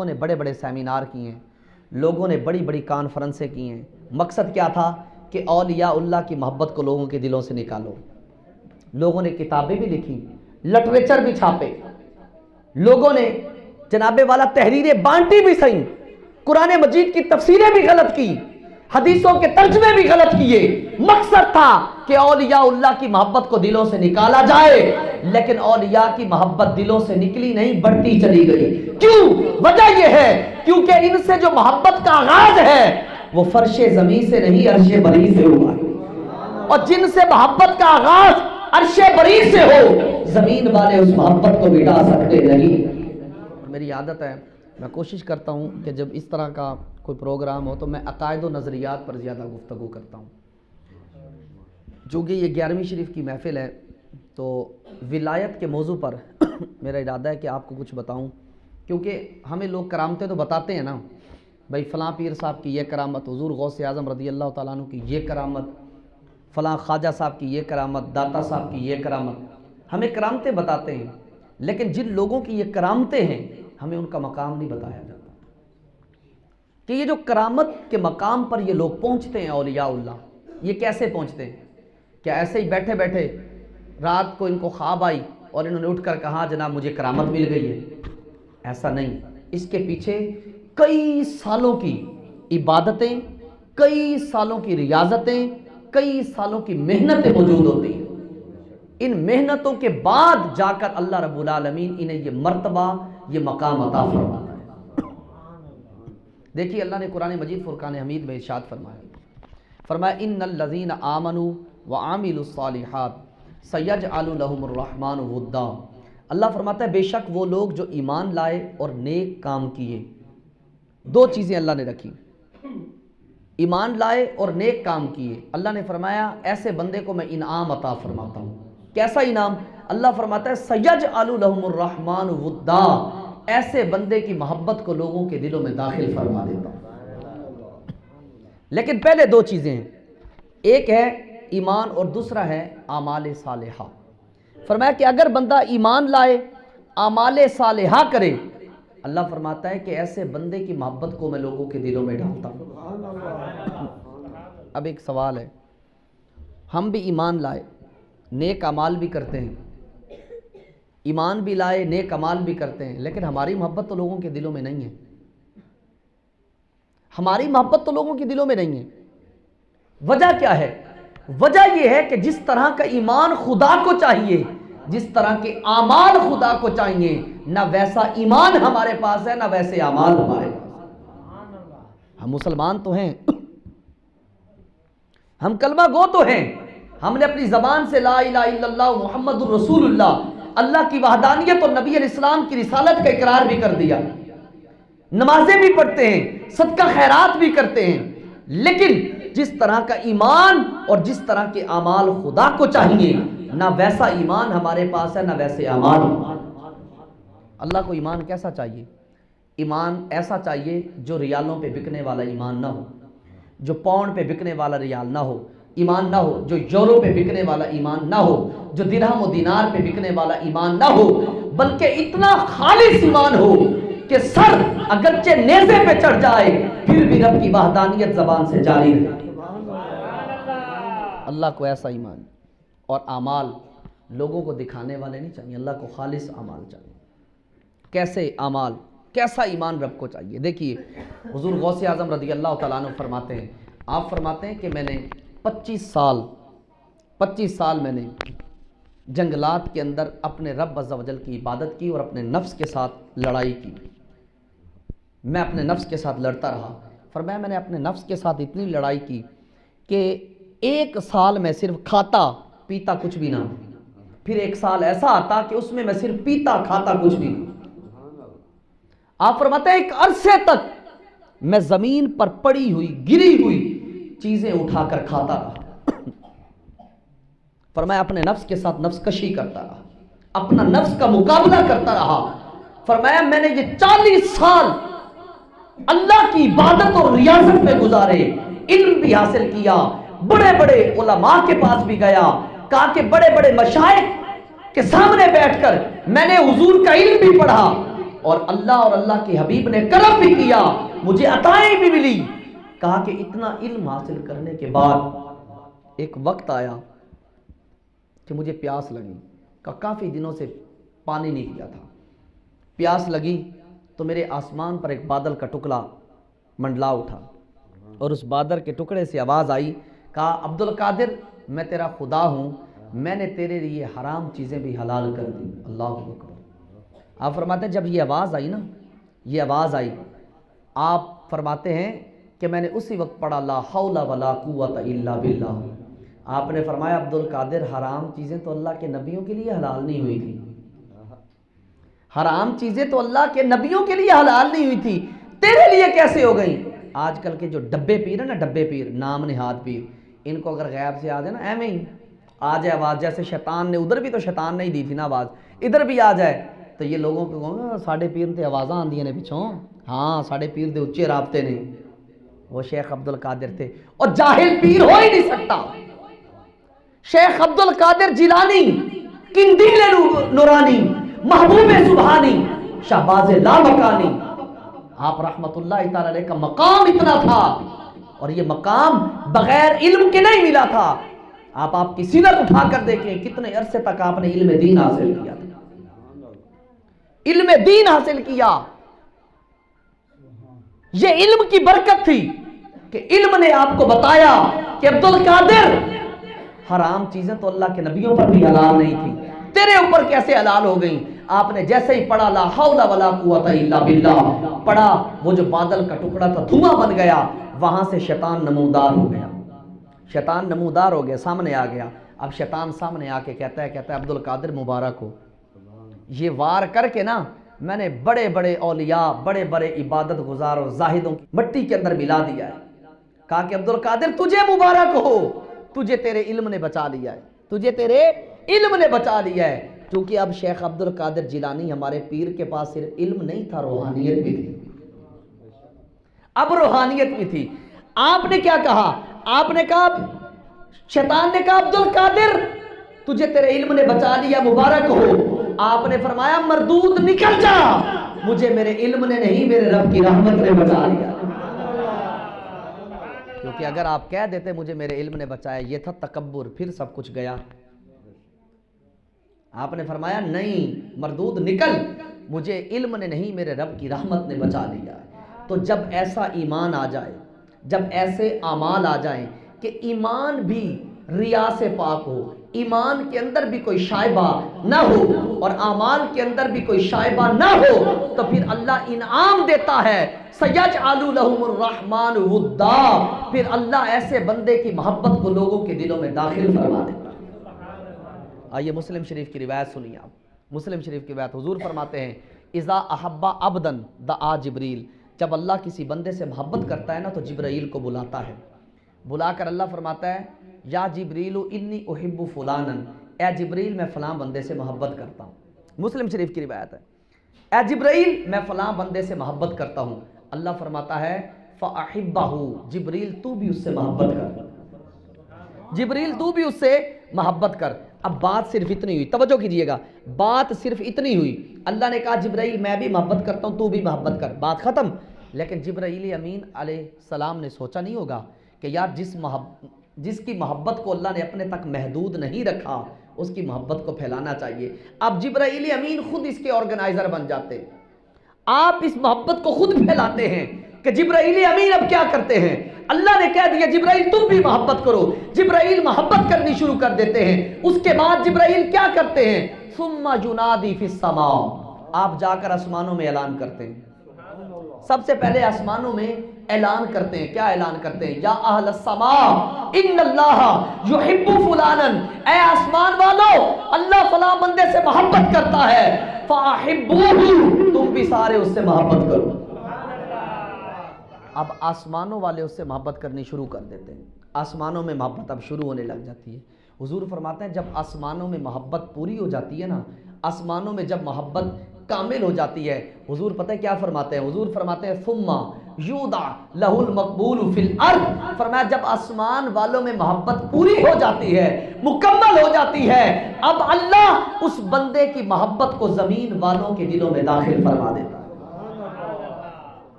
لوگوں نے بڑے بڑے سیمینار کیے ہیں، لوگوں نے بڑی بڑی کانفرنسیں کی ہیں، مقصد کیا تھا کہ اولیاء اللہ کی محبت کو لوگوں کے دلوں سے نکالو۔ لوگوں نے کتابیں بھی لکھی، لٹریچر بھی چھاپے، لوگوں نے جناب والا تحریریں بانٹی بھی صحیح، قرآن مجید کی تفسیریں بھی غلط کی، حدیثوں کے ترجمے بھی غلط کیے۔ مقصد تھا کہ اولیاء اللہ کی محبت کو دلوں سے نکالا جائے، لیکن اولیاء کی محبت دلوں سے نکلی نہیں، بڑھتی چلی گئی۔ کیوں؟ وجہ یہ ہے کیونکہ ان سے جو محبت کا آغاز ہے وہ فرش زمین سے نہیں، عرش بری سے ہوا ہے، اور جن سے محبت کا آغاز عرش بری سے ہو، زمین والے اس محبت کو مٹا سکتے نہیں۔ میری عادت ہے، میں کوشش کرتا ہوں کہ جب اس طرح کا کوئی پروگرام ہو تو میں عقائد و نظریات پر زیادہ گفتگو کرتا ہوں۔ چونکہ یہ 11ویں شریف کی محفل ہے تو ولایت کے موضوع پر میرا ارادہ ہے کہ آپ کو کچھ بتاؤں، کیونکہ ہمیں لوگ کرامتیں تو بتاتے ہیں نا، بھائی فلاں پیر صاحب کی یہ کرامت، حضور غوث اعظم رضی اللہ تعالیٰ عنہ کی یہ کرامت، فلاں خواجہ صاحب کی یہ کرامت، داتا صاحب کی یہ کرامت، ہمیں کرامتیں بتاتے ہیں، لیکن جن لوگوں کی یہ کرامتیں ہیں ہمیں ان کا مقام نہیں بتایا جاتا کہ یہ جو کرامت کے مقام پر یہ لوگ پہنچتے ہیں اولیاء اللہ، یہ کیسے پہنچتے ہیں؟ کیا ایسے ہی بیٹھے بیٹھے رات کو ان کو خواب آئی اور انہوں نے اٹھ کر کہا جناب مجھے کرامت مل گئی ہے؟ ایسا نہیں، اس کے پیچھے کئی سالوں کی عبادتیں، کئی سالوں کی ریاضتیں، کئی سالوں کی محنتیں موجود ہوتی ہیں۔ ان محنتوں کے بعد جا کر اللہ رب العالمین انہیں یہ مرتبہ، یہ مقام عطا فرماتا ہے۔ دیکھیے اللہ نے قرآن مجید فرقان حمید میں ارشاد فرمایا ان الذین آمنوا وعملوا الصالحات سیجعل لهم الرحمن ودا۔ اللہ فرماتا ہے بے شک وہ لوگ جو ایمان لائے اور نیک کام کیے، دو چیزیں اللہ نے رکھی، ایمان لائے اور نیک کام کیے، اللہ نے فرمایا ایسے بندے کو میں انعام عطا فرماتا ہوں۔ کیسا انعام؟ اللہ فرماتا ہے سیجعل لهم الرحمن ودا، ایسے بندے کی محبت کو لوگوں کے دلوں میں داخل فرما دیتا ہوں۔ لیکن پہلے دو چیزیں ہیں، ایک ہے ایمان اور دوسرا ہے اعمال صالحہ۔ فرمایا کہ اگر بندہ ایمان لائے، اعمال صالحہ کرے، اللہ فرماتا ہے کہ ایسے بندے کی محبت کو میں لوگوں کے دلوں میں ڈالتا ہوں۔ اب ایک سوال ہے، ہم بھی ایمان لائے، نیک اعمال بھی کرتے ہیں، ایمان بھی لائے، نیک اعمال بھی کرتے ہیں، لیکن ہماری محبت تو لوگوں کے دلوں میں نہیں ہے، ہماری محبت تو لوگوں کے دلوں میں نہیں ہے۔ وجہ کیا ہے؟ وجہ یہ ہے کہ جس طرح کا ایمان خدا کو چاہیے، جس طرح کے اعمال خدا کو چاہیے، نہ ویسا ایمان ہمارے پاس ہے، نہ ویسے اعمال ہمارے پاس۔ ہم مسلمان تو ہیں، ہم کلمہ گو تو ہیں، ہم نے اپنی زبان سے لا الہ الا اللہ محمد الرسول اللہ، اللہ کی وحدانیت اور نبی علیہ السلام کی رسالت کا اقرار بھی کر دیا، نمازیں بھی پڑھتے ہیں، صدقہ خیرات بھی کرتے ہیں، لیکن جس طرح کا ایمان اور جس طرح کے اعمال خدا کو چاہیے، نہ ویسا ایمان ہمارے پاس ہے، نہ ویسے اعمال۔ اللہ کو ایمان کیسا چاہیے؟ ایمان ایسا چاہیے جو ریالوں پہ بکنے والا ایمان نہ ہو، جو پاؤنڈ پہ بکنے والا ریال نہ ہو، ایمان نہ ہو، جو یورو پہ بکنے والا ایمان نہ ہو، جو درہم و دینار پہ بکنے والا ایمان نہ ہو، بلکہ اتنا خالص ایمان ہو کہ سر اگرچہ نیزے پہ چڑھ جائے پھر بھی رب کی وحدانیت زبان سے جاری رہے۔ اللہ کو ایسا ایمان اور اعمال لوگوں کو دکھانے والے نہیں چاہیے، اللہ کو خالص اعمال چاہیے۔ کیسے اعمال، کیسا ایمان رب کو چاہیے؟ دیکھیے حضور غوث اعظم رضی اللہ تعالیٰ عنہ فرماتے ہیں، آپ فرماتے ہیں کہ میں نے 25 سال میں نے جنگلات کے اندر اپنے رب عز و جل کی عبادت کی اور اپنے نفس کے ساتھ لڑائی کی، میں اپنے نفس کے ساتھ لڑتا رہا۔ فرمایا میں نے اپنے نفس کے ساتھ اتنی لڑائی کی کہ 1 سال میں صرف کھاتا پیتا کچھ بھی نہ، پھر 1 سال ایسا آتا کہ اس میں صرف پیتا کھاتا کچھ بھی نہیں۔ آپ فرماتے ہیں ایک عرصے تک میں زمین پر پڑی ہوئی گری ہوئی چیزیں اٹھا کر کھاتا رہا۔ فرمایا اپنے نفس کے ساتھ نفس کشی کرتا رہا، اپنا نفس کا مقابلہ کرتا رہا۔ فرمایا میں نے یہ 40 سال اللہ کی عبادت اور ریاضت میں گزارے، علم بھی حاصل کیا، بڑے بڑے علماء کے پاس بھی گیا، کہا کہ بڑے بڑے مشائخ کے سامنے بیٹھ کر میں نے حضور کا علم بھی پڑھا، اور اللہ کے حبیب نے کرم بھی کیا، مجھے عطائیں بھی ملی۔ کہا کہ اتنا علم حاصل کرنے کے بعد ایک وقت آیا کہ مجھے پیاس لگی، کہ کافی دنوں سے پانی نہیں پیا تھا، پیاس لگی تو میرے آسمان پر ایک بادل کا ٹکڑا منڈلا اٹھا، اور اس بادل کے ٹکڑے سے آواز آئی، کہا عبد القادر میں تیرا خدا ہوں، میں نے تیرے لیے حرام چیزیں بھی حلال کر دی۔ اللہ اکبر۔ آپ فرماتے ہیں جب یہ آواز آئی نا، یہ آواز آئی، آپ فرماتے ہیں کہ میں نے اسی وقت پڑھا لا حول ولا قوت الا باللہ۔ آپ نے فرمایا عبد القادر حرام چیزیں تو اللہ کے نبیوں کے لیے حلال نہیں ہوئی تھی، حرام چیزیں تو اللہ کے نبیوں کے لیے حلال نہیں ہوئی تھی، تیرے لیے کیسے ہو گئیں؟ آج کل کے جو ڈبے پیر ہیں نا، ڈبے پیر، نام نہاد پیر، ان کو اگر غیب سے آ جائے نا، ایویں ہی آ جائے آواز، جیسے شیطان نے ادھر بھی تو شیطان نے ہی دی تھی نا آواز، ادھر بھی آ جائے تو یہ لوگوں کو کہوں گا ساڈے پیر تے آوازاں آندیاں نے پچھوں، ہاں ساڈے پیر دے اچے رابطے نے، وہ شیخ عبد القادر تھے، اور جاہل پیر ہو ہی نہیں سکتا۔ شیخ عبد القادر جیلانی، قندیل نورانی، محبوب سبحانی، شہباز لامکانی، آپ رحمت اللہ تعالی علیہ کا مقام اتنا تھا، اور یہ مقام بغیر علم کے نہیں ملا تھا۔ آپ کی سیرت اٹھا کر دیکھیں کتنے عرصے تک آپ نے علم دین حاصل کیا تھا، علم دین حاصل کیا۔ یہ علم کی برکت تھی کہ علم نے آپ کو بتایا کہ عبد القادر حرام چیزیں تو اللہ کے نبیوں پر بھی حلال نہیں تھی، تیرے اوپر کیسے حلال ہو گئیں؟ آپ نے جیسے ہی پڑھا لا حول ولا قوت الا باللہ پڑھا، وہ جو بادل کا ٹکڑا تھا دھواں بن گیا، وہاں سے شیطان نمودار ہو گیا، شیطان نمودار ہو گیا، سامنے آ گیا۔ اب شیطان سامنے آ کے کہتا ہے عبد القادر مبارک ہو، یہ وار کر کے نا میں نے بڑے بڑے اولیاء، بڑے بڑے عبادت گزار اور زاہدوں کی مٹی کے اندر ملا دیا ہے۔ کہا کہ عبد القادر تجھے مبارک ہو، تجھے تیرے علم نے بچا لیا ہے، تجھے تیرے علم نے بچا لیا ہے۔ کیونکہ اب شیخ عبد القادر جیلانی ہمارے پیر کے پاس صرف علم نہیں تھا، روحانیت بھی تھی، اب روحانیت بھی تھی۔ آپ نے کیا کہا؟ آپ نے کہا، شیطان نے کہا عبد القادر تجھے تیرے علم نے بچا لیا، مبارک ہو۔ آپ نے فرمایا مردود نکل جا، مجھے میرے علم نے نہیں میرے رب کی رحمت نے بچا لیا۔ کیونکہ اگر آپ کہہ دیتے مجھے میرے علم نے بچایا، یہ تھا تکبر، پھر سب کچھ گیا۔ آپ نے فرمایا نہیں، مردود نکل، مجھے علم نے نہیں میرے رب کی رحمت نے بچا لیا۔ تو جب ایسا ایمان آ جائے، جب ایسے اعمال آ جائیں کہ ایمان بھی ریا سے پاک ہو، ایمان کے اندر بھی کوئی شائبہ نہ ہو اور اعمال کے اندر بھی کوئی شائبہ نہ ہو، تو پھر اللہ انعام دیتا ہے، سَيَجْعَلُ لَهُمُ الرَّحْمَنُ وُدًّا، پھر اللہ ایسے بندے کی محبت کو لوگوں کے دلوں میں داخل فرما دیتا ہے۔ آئیے مسلم شریف کی روایت سنیے آپ، مسلم شریف کی روایت، حضور فرماتے ہیں اذا احب عبدا دعا جبریل، جب اللہ کسی بندے سے محبت کرتا ہے نا تو جبرائیل کو بلاتا ہے، بلا کر اللہ فرماتا ہے یا جبریل انی احب فلانا، اے جبریل میں فلاں بندے سے محبت کرتا ہوں۔ مسلم شریف کی روایت ہے، اے جبریل میں فلاں بندے سے محبت کرتا ہوں، اللہ فرماتا ہے فاحبہ، جبریل تو بھی اس سے محبت کر، جبریل تو بھی اس سے محبت کر۔ اب بات صرف اتنی ہوئی، توجہ کیجئے گا، بات صرف اتنی ہوئی، اللہ نے کہا جبرائیل میں بھی محبت کرتا ہوں، تو بھی محبت کر، بات ختم۔ لیکن جبرائیل امین علیہ السلام نے سوچا نہیں ہوگا کہ یار جس کی محبت کو اللہ نے اپنے تک محدود نہیں رکھا، اس کی محبت کو پھیلانا چاہیے۔ اب جبرائیل امین خود اس کے آرگنائزر بن جاتے، آپ اس محبت کو خود پھیلاتے ہیں کہ جبرائیل امین اب کیا کرتے ہیں، اللہ نے کہہ دیا جبرائیل تم بھی محبت کرو، جبرائیل محبت کرنی شروع کر دیتے ہیں۔ اس کے بعد جبرائیل کیا کرتے ہیں، ثم ینادی فی السماء، آپ جا کر آسمانوں میں اعلان کرتے ہیں، سب سے پہلے آسمانوں میں اعلان کرتے ہیں، کیا اعلان کرتے ہیں، یا اہل السماء ان اللہ یحب فلانا، اے آسمان والو اللہ فلاں بندے سے محبت کرتا ہے، فاحبوہ، تم بھی سارے اس سے محبت کرو۔ اب آسمانوں والے اس سے محبت کرنی شروع کر دیتے ہیں، آسمانوں میں محبت اب شروع ہونے لگ جاتی ہے۔ حضور فرماتے ہیں جب آسمانوں میں محبت پوری ہو جاتی ہے نا، آسمانوں میں جب محبت کامل ہو جاتی ہے، حضور پتہ ہے کیا فرماتے ہیں، حضور فرماتے ہیں ثم یودع لہ المقبول فی الارض، فرمایا جب آسمان والوں میں محبت پوری ہو جاتی ہے، مکمل ہو جاتی ہے، اب اللہ اس بندے کی محبت کو زمین والوں کے دلوں میں داخل فرما دیتا ہے۔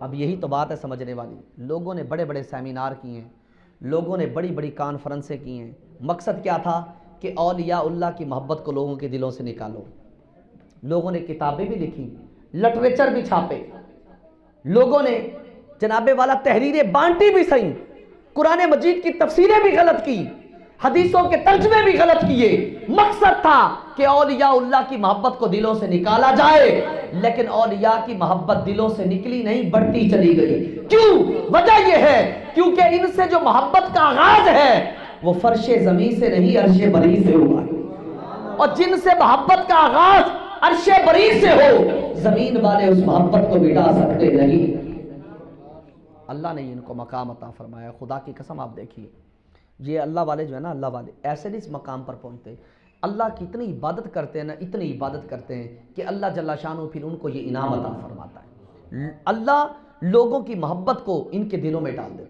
اب یہی تو بات ہے سمجھنے والی. لوگوں نے بڑے بڑے سیمینار کیے ہیں, لوگوں نے بڑی بڑی کانفرنسیں کی ہیں. مقصد کیا تھا کہ اولیاء اللہ کی محبت کو لوگوں کے دلوں سے نکالو. لوگوں نے کتابیں بھی لکھی, لٹریچر بھی چھاپے, لوگوں نے جناب والا تحریریں بانٹی بھی صحیح, قرآن مجید کی تفسیریں بھی غلط کی, حدیثوں کے ترجمے بھی غلط کیے. مقصد تھا کہ اولیاء اللہ کی محبت کو دلوں سے نکالا جائے, لیکن اولیاء کی محبت دلوں سے نکلی نہیں, بڑھتی چلی گئی. کیوں؟ وجہ یہ ہے کیونکہ ان سے جو محبت کا آغاز ہے وہ فرش زمین سے نہیں, عرش بری سے ہوا ہے. اور جن سے محبت کا آغاز عرش بری سے ہو, زمین والے اس محبت کو مٹا سکتے نہیں. اللہ نے ان کو مقام عطا فرمایا. خدا کی قسم آپ دیکھیے, یہ اللہ والے جو ہے نا, اللہ والے ایسے نہیں اس مقام پر پہنچتے. اللہ کی اتنی عبادت کرتے ہیں نا, اتنی عبادت کرتے ہیں کہ اللہ جل شانہ پھر ان کو یہ انعام عطا فرماتا ہے. اللہ لوگوں کی محبت کو ان کے دلوں میں ڈال دیتا ہے.